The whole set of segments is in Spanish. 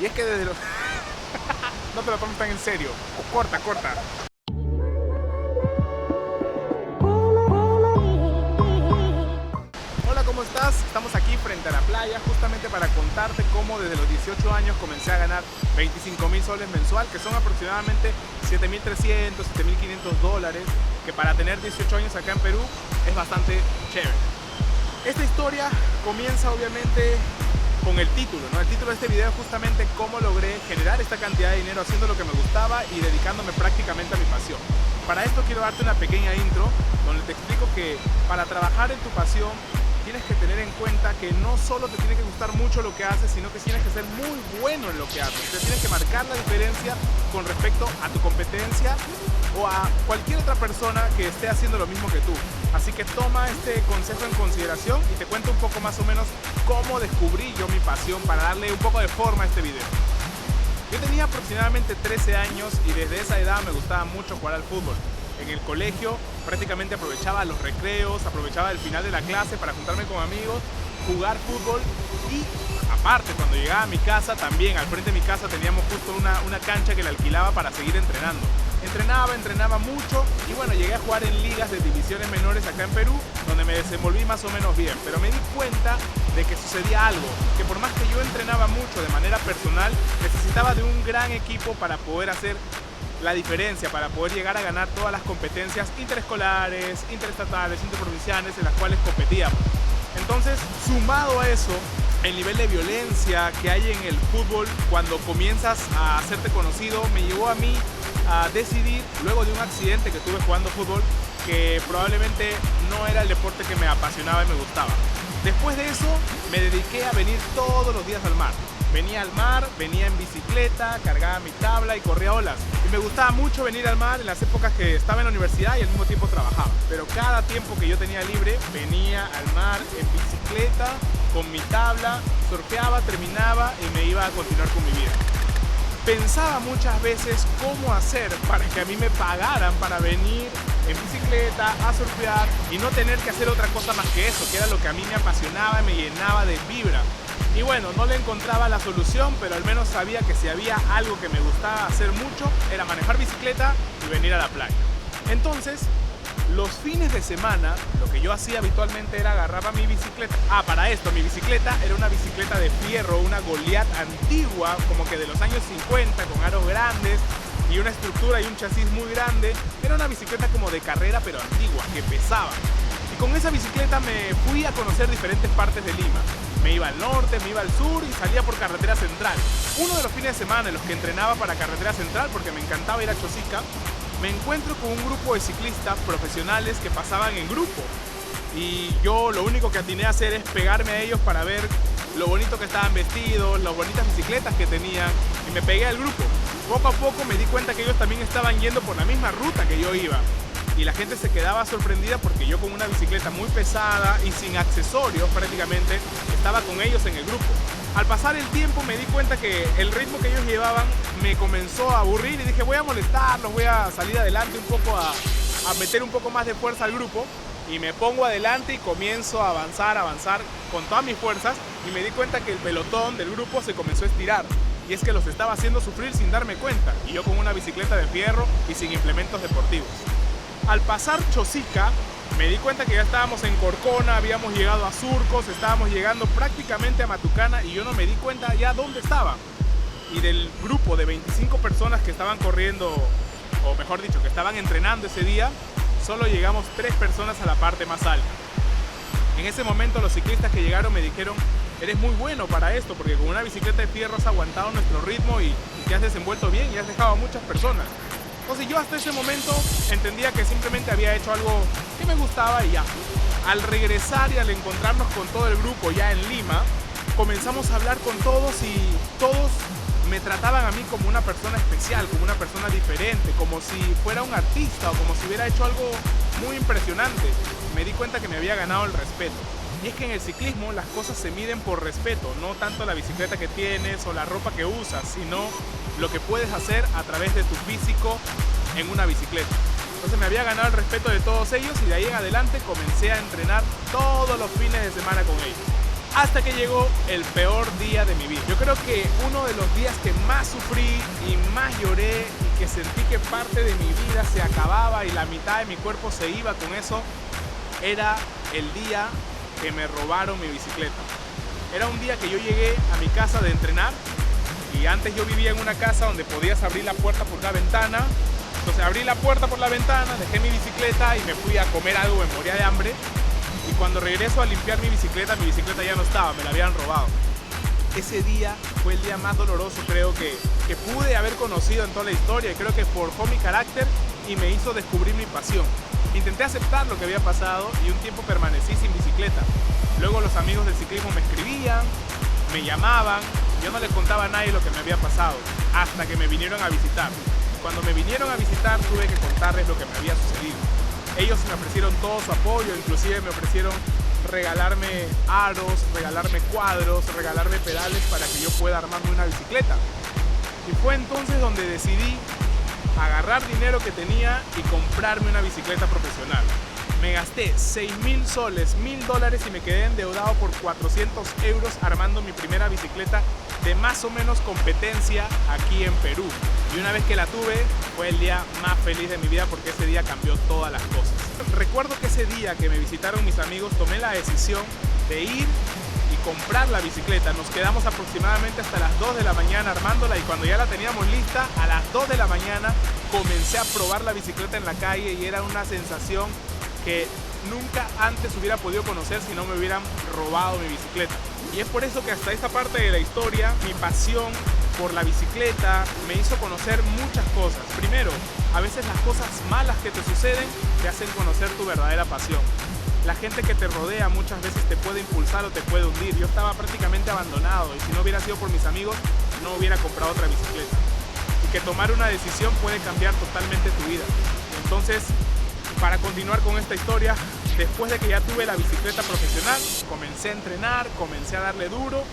Y es que desde los... No te lo tomes tan en serio. Corta, corta. Hola, ¿cómo estás? Estamos aquí frente a la playa justamente para contarte cómo desde los 18 años comencé a ganar 25.000 soles mensual, que son aproximadamente 7.300, 7.500 dólares, que para tener 18 años acá en Perú es bastante chévere. Esta historia comienza obviamente con el título, ¿no? El título de este video es justamente cómo logré generar esta cantidad de dinero haciendo lo que me gustaba y dedicándome prácticamente a mi pasión. Para esto quiero darte una pequeña intro donde te explico que para trabajar en tu pasión tienes que tener en cuenta que no solo te tiene que gustar mucho lo que haces, sino que tienes que ser muy bueno en lo que haces. Te tienes que marcar la diferencia con respecto a tu competencia o a cualquier otra persona que esté haciendo lo mismo que tú. Así que toma este consejo en consideración y te cuento un poco más o menos cómo descubrí yo mi pasión para darle un poco de forma a este video. Yo tenía aproximadamente 13 años y desde esa edad me gustaba mucho jugar al fútbol. En el colegio prácticamente aprovechaba los recreos, aprovechaba el final de la clase para juntarme con amigos, jugar fútbol y aparte cuando llegaba a mi casa también, al frente de mi casa teníamos justo una cancha que la alquilaba para seguir entrenando. Entrenaba mucho y bueno, llegué a jugar en ligas de divisiones menores acá en Perú, donde me desenvolví más o menos bien, pero me di cuenta de que sucedía algo, que por más que yo entrenaba mucho de manera personal, necesitaba de un gran equipo para poder hacer la diferencia, para poder llegar a ganar todas las competencias interescolares, interestatales, interprovinciales en las cuales competíamos. Entonces, sumado a eso, el nivel de violencia que hay en el fútbol cuando comienzas a hacerte conocido me llevó a mí a decidir, luego de un accidente que tuve jugando fútbol, que probablemente no era el deporte que me apasionaba y me gustaba. Después de eso me dediqué a venir todos los días al mar. Venía al mar, venía en bicicleta, cargaba mi tabla y corría olas. Y me gustaba mucho venir al mar en las épocas que estaba en la universidad y al mismo tiempo trabajaba. Pero cada tiempo que yo tenía libre, venía al mar en bicicleta, con mi tabla, surfeaba, terminaba y me iba a continuar con mi vida. Pensaba muchas veces cómo hacer para que a mí me pagaran para venir en bicicleta, a surfear y no tener que hacer otra cosa más que eso, que era lo que a mí me apasionaba y me llenaba de vibra. Y bueno, no le encontraba la solución, pero al menos sabía que si había algo que me gustaba hacer mucho, era manejar bicicleta y venir a la playa. Entonces, los fines de semana, lo que yo hacía habitualmente era agarraba mi bicicleta. Para esto, mi bicicleta era una bicicleta de fierro, una Goliath antigua, como que de los años 50, con aros grandes y una estructura y un chasis muy grande. Era una bicicleta como de carrera, pero antigua, que pesaba. Y con esa bicicleta me fui a conocer diferentes partes de Lima. Me iba al norte, me iba al sur y salía por carretera central. Uno de los fines de semana en los que entrenaba para carretera central, porque me encantaba ir a Chosica, me encuentro con un grupo de ciclistas profesionales que pasaban en grupo. Y yo lo único que atiné a hacer es pegarme a ellos para ver lo bonito que estaban vestidos, las bonitas bicicletas que tenían, y me pegué al grupo. Poco a poco me di cuenta que ellos también estaban yendo por la misma ruta que yo iba. Y la gente se quedaba sorprendida porque yo con una bicicleta muy pesada y sin accesorios prácticamente estaba con ellos en el grupo. Al pasar el tiempo me di cuenta que el ritmo que ellos llevaban me comenzó a aburrir y dije voy a molestarlos, voy a salir adelante un poco, a meter un poco más de fuerza al grupo, y me pongo adelante y comienzo a avanzar con todas mis fuerzas y me di cuenta que el pelotón del grupo se comenzó a estirar. Y es que los estaba haciendo sufrir sin darme cuenta, y yo con una bicicleta de fierro y sin implementos deportivos. Al pasar Chosica, me di cuenta que ya estábamos en Corcona, habíamos llegado a Surcos, estábamos llegando prácticamente a Matucana y yo no me di cuenta ya dónde estaba. Y del grupo de 25 personas que estaban corriendo, o mejor dicho, que estaban entrenando ese día, solo llegamos 3 personas a la parte más alta. En ese momento los ciclistas que llegaron me dijeron: eres muy bueno para esto, porque con una bicicleta de fierro has aguantado nuestro ritmo y te has desenvuelto bien y has dejado a muchas personas. Entonces yo hasta ese momento entendía que simplemente había hecho algo que me gustaba y ya. Al regresar y al encontrarnos con todo el grupo ya en Lima, comenzamos a hablar con todos y todos me trataban a mí como una persona especial, como una persona diferente, como si fuera un artista o como si hubiera hecho algo muy impresionante. Me di cuenta que me había ganado el respeto. Y es que en el ciclismo las cosas se miden por respeto, no tanto la bicicleta que tienes o la ropa que usas, sino lo que puedes hacer a través de tu físico en una bicicleta. Entonces me había ganado el respeto de todos ellos y de ahí en adelante comencé a entrenar todos los fines de semana con ellos. Hasta que llegó el peor día de mi vida. Yo creo que uno de los días que más sufrí y más lloré y que sentí que parte de mi vida se acababa y la mitad de mi cuerpo se iba con eso, era el día que me robaron mi bicicleta. Era un día que yo llegué a mi casa de entrenar y antes yo vivía en una casa donde podías abrir la puerta por la ventana. Entonces abrí la puerta por la ventana, dejé mi bicicleta y me fui a comer algo, me moría de hambre. Y cuando regreso a limpiar mi bicicleta ya no estaba, me la habían robado. Ese día fue el día más doloroso, creo que pude haber conocido en toda la historia, y creo que forjó mi carácter y me hizo descubrir mi pasión. Intenté aceptar lo que había pasado y un tiempo permanecí sin bicicleta. Luego los amigos del ciclismo me escribían, me llamaban, yo no les contaba a nadie lo que me había pasado, hasta que me vinieron a visitar. Cuando me vinieron a visitar tuve que contarles lo que me había sucedido. Ellos me ofrecieron todo su apoyo, inclusive me ofrecieron regalarme aros, regalarme cuadros, regalarme pedales para que yo pueda armarme una bicicleta. Y fue entonces donde decidí agarrar dinero que tenía y comprarme una bicicleta profesional. Me gasté 6.000 soles, $1.000 y me quedé endeudado por 400 euros armando mi primera bicicleta de más o menos competencia aquí en Perú. Y una vez que la tuve, fue el día más feliz de mi vida porque ese día cambió todas las cosas. Recuerdo que ese día que me visitaron mis amigos, tomé la decisión de ir y comprar la bicicleta. Nos quedamos aproximadamente hasta las 2 de la mañana armándola y cuando ya la teníamos lista, a las 2 de la mañana comencé a probar la bicicleta en la calle y era una sensación que nunca antes hubiera podido conocer si no me hubieran robado mi bicicleta. Y es por eso que hasta esta parte de la historia, mi pasión por la bicicleta me hizo conocer muchas cosas. Primero, a veces las cosas malas que te suceden te hacen conocer tu verdadera pasión. La gente que te rodea muchas veces te puede impulsar o te puede hundir. Yo estaba prácticamente abandonado y si no hubiera sido por mis amigos, no hubiera comprado otra bicicleta. Y que tomar una decisión puede cambiar totalmente tu vida. Entonces, para continuar con esta historia, después de que ya tuve la bicicleta profesional, comencé a entrenar, comencé a darle duro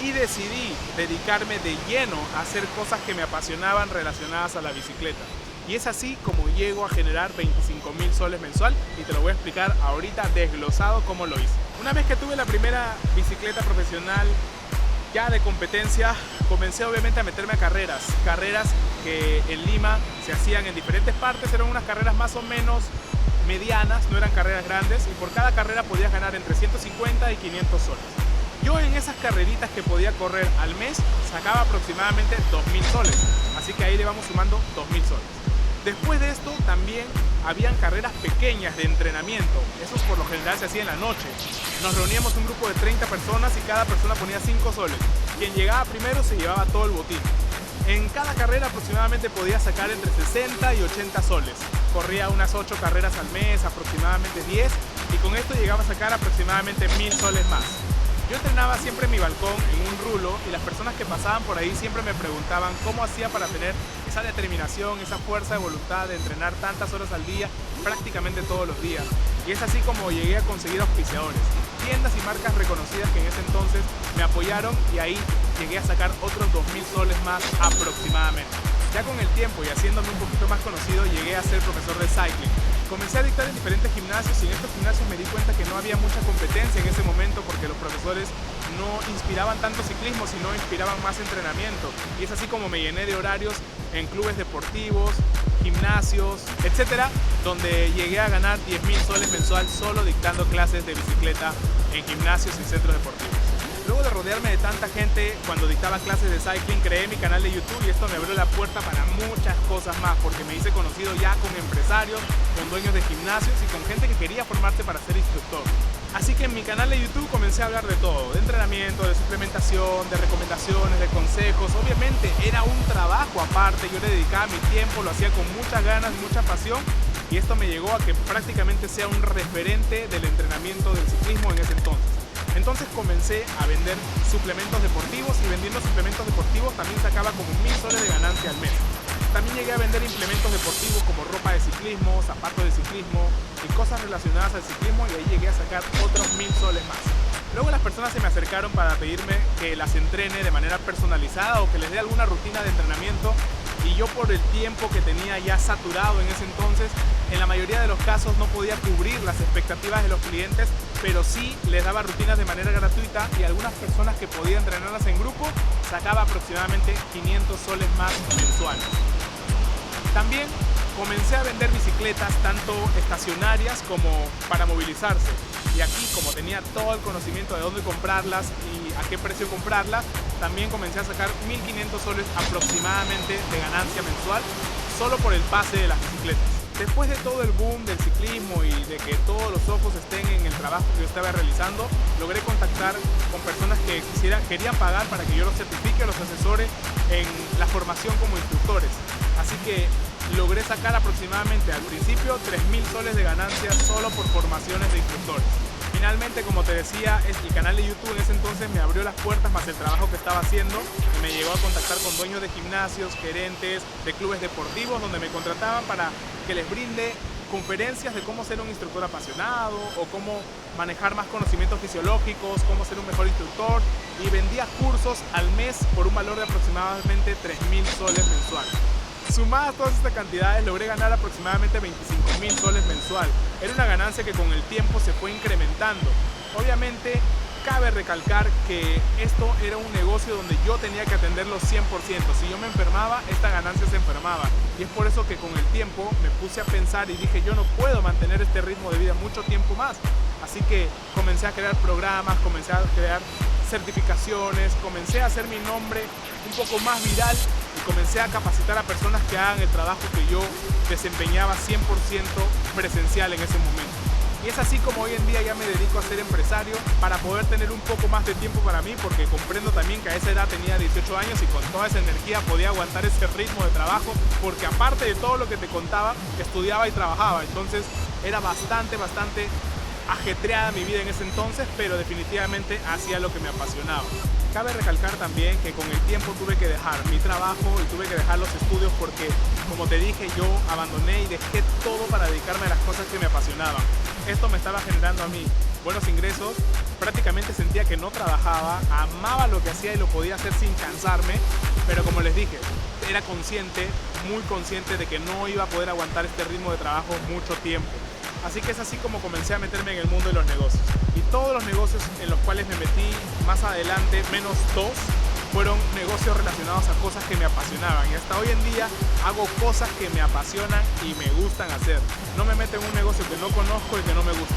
y decidí dedicarme de lleno a hacer cosas que me apasionaban relacionadas a la bicicleta. Y es así como llego a generar 25.000 soles mensual y te lo voy a explicar ahorita desglosado cómo lo hice. Una vez que tuve la primera bicicleta profesional ya de competencia, comencé obviamente a meterme a carreras que en Lima se hacían en diferentes partes, eran unas carreras más o menos medianas, no eran carreras grandes y por cada carrera podías ganar entre 150 y 500 soles. Yo en esas carreritas que podía correr al mes sacaba aproximadamente 2.000 soles, así que ahí le vamos sumando 2.000 soles. Después de esto también habían carreras pequeñas de entrenamiento, esos por lo general se hacía en la noche. Nos reuníamos un grupo de 30 personas y cada persona ponía 5 soles. Quien llegaba primero se llevaba todo el botín. En cada carrera aproximadamente podía sacar entre 60 y 80 soles. Corría unas 8 carreras al mes, aproximadamente 10, y con esto llegaba a sacar aproximadamente 1.000 soles más. Yo entrenaba siempre en mi balcón, en un rulo, y las personas que pasaban por ahí siempre me preguntaban cómo hacía para tener esa determinación, esa fuerza de voluntad de entrenar tantas horas al día, prácticamente todos los días. Y es así como llegué a conseguir auspiciadores, tiendas y marcas reconocidas que en ese entonces me apoyaron y ahí llegué a sacar otros 2.000 soles más aproximadamente. Ya con el tiempo y haciéndome un poquito más conocido, llegué a ser profesor de cycling. Comencé a dictar en diferentes gimnasios y en estos gimnasios me di cuenta que no había mucha competencia en ese momento porque los profesores no inspiraban tanto ciclismo, sino inspiraban más entrenamiento. Y es así como me llené de horarios en clubes deportivos, gimnasios, etcétera, donde llegué a ganar 10.000 soles mensual solo dictando clases de bicicleta en gimnasios y centros deportivos. Luego de rodearme de tanta gente cuando dictaba clases de cycling, creé mi canal de YouTube y esto me abrió la puerta para muchas cosas más porque me hice conocido ya con empresarios, con dueños de gimnasios y con gente que quería formarse para ser instructor. Así que en mi canal de YouTube comencé a hablar de todo, de entrenamiento, de suplementación, de recomendaciones, de consejos. Obviamente era un trabajo aparte, yo le dedicaba mi tiempo, lo hacía con muchas ganas, mucha pasión y esto me llegó a que prácticamente sea un referente del entrenamiento del ciclismo en ese entonces. Entonces comencé a vender suplementos deportivos y vendiendo suplementos deportivos también sacaba como 1.000 soles de ganancia al mes. También llegué a vender implementos deportivos como ropa de ciclismo, zapatos de ciclismo y cosas relacionadas al ciclismo y ahí llegué a sacar otros 1.000 soles más. Luego las personas se me acercaron para pedirme que las entrene de manera personalizada o que les dé alguna rutina de entrenamiento y yo por el tiempo que tenía ya saturado en ese entonces, en la mayoría de los casos no podía cubrir las expectativas de los clientes, pero sí les daba rutinas de manera gratuita y algunas personas que podían entrenarlas en grupo sacaba aproximadamente 500 soles más mensuales. También comencé a vender bicicletas tanto estacionarias como para movilizarse. Y aquí, como tenía todo el conocimiento de dónde comprarlas y a qué precio comprarlas, también comencé a sacar 1.500 soles aproximadamente de ganancia mensual solo por el pase de las bicicletas. Después de todo el boom del ciclismo y de que todos los ojos estén en el trabajo que yo estaba realizando, logré contactar con personas que querían pagar para que yo los certifique, los asesore en la formación como instructores. Así que logré sacar aproximadamente al principio 3.000 soles de ganancia solo por formaciones de instructores. Finalmente, como te decía, el canal de YouTube en ese entonces me abrió las puertas más el trabajo que estaba haciendo y me llegó a contactar con dueños de gimnasios, gerentes de clubes deportivos donde me contrataban para que les brinde conferencias de cómo ser un instructor apasionado o cómo manejar más conocimientos fisiológicos, cómo ser un mejor instructor, y vendía cursos al mes por un valor de aproximadamente 3.000 soles mensuales. Sumadas todas estas cantidades, logré ganar aproximadamente 25.000 soles mensual. Era una ganancia que con el tiempo se fue incrementando. Obviamente, cabe recalcar que esto era un negocio donde yo tenía que atenderlo 100%. Si yo me enfermaba, esta ganancia se enfermaba. Y es por eso que con el tiempo me puse a pensar y dije, yo no puedo mantener este ritmo de vida mucho tiempo más. Así que comencé a crear programas, comencé a crear certificaciones, comencé a hacer mi nombre un poco más viral y comencé a capacitar a personas que hagan el trabajo que yo desempeñaba 100% presencial en ese momento. Y es así como hoy en día ya me dedico a ser empresario para poder tener un poco más de tiempo para mí, porque comprendo también que a esa edad tenía 18 años y con toda esa energía podía aguantar ese ritmo de trabajo, porque aparte de todo lo que te contaba, estudiaba y trabajaba. Entonces era bastante ajetreada mi vida en ese entonces, pero definitivamente hacía lo que me apasionaba. Cabe recalcar también que con el tiempo tuve que dejar mi trabajo y tuve que dejar los estudios porque, como te dije, yo abandoné y dejé todo para dedicarme a las cosas que me apasionaban. Esto me estaba generando a mí buenos ingresos, prácticamente sentía que no trabajaba, amaba lo que hacía y lo podía hacer sin cansarme, pero como les dije, era consciente, muy consciente de que no iba a poder aguantar este ritmo de trabajo mucho tiempo. Así que es así como comencé a meterme en el mundo de los negocios. Y todos los negocios en los cuales me metí más adelante, menos 2, fueron negocios relacionados a cosas que me apasionaban. Y hasta hoy en día hago cosas que me apasionan y me gustan hacer. No me meto en un negocio que no conozco y que no me gusta.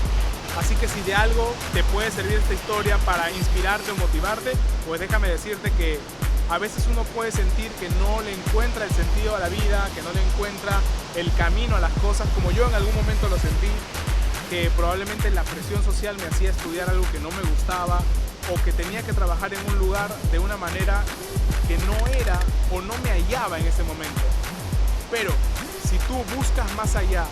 Así que si de algo te puede servir esta historia para inspirarte o motivarte, pues déjame decirte que a veces uno puede sentir que no le encuentra el sentido a la vida, que no le encuentra el camino a las cosas, como yo en algún momento lo sentí, que probablemente la presión social me hacía estudiar algo que no me gustaba o que tenía que trabajar en un lugar de una manera que no era o no me hallaba en ese momento. Pero si tú buscas más allá,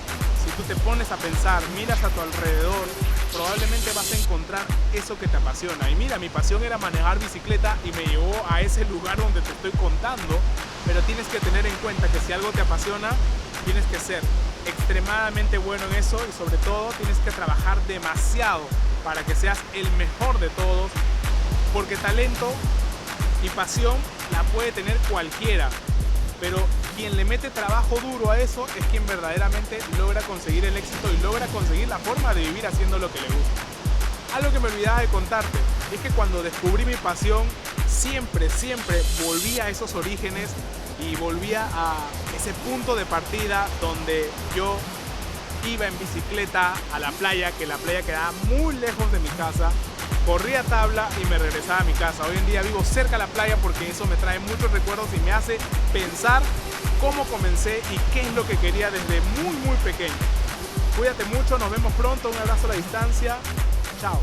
si tú te pones a pensar, miras a tu alrededor, probablemente vas a encontrar eso que te apasiona. Y mira, mi pasión era manejar bicicleta y me llevó a ese lugar donde te estoy contando, pero tienes que tener en cuenta que si algo te apasiona, tienes que ser extremadamente bueno en eso y sobre todo tienes que trabajar demasiado para que seas el mejor de todos, porque talento y pasión la puede tener cualquiera, pero quien le mete trabajo duro a eso es quien verdaderamente logra conseguir el éxito y logra conseguir la forma de vivir haciendo lo que le gusta. Algo que me olvidaba de contarte es que cuando descubrí mi pasión, siempre volvía a esos orígenes y volvía a ese punto de partida donde yo iba en bicicleta a la playa, que la playa quedaba muy lejos de mi casa, corría tabla y me regresaba a mi casa. Hoy en día vivo cerca de la playa porque eso me trae muchos recuerdos y me hace pensar cómo comencé y qué es lo que quería desde muy pequeño. Cuídate mucho, nos vemos pronto, un abrazo a la distancia, chao.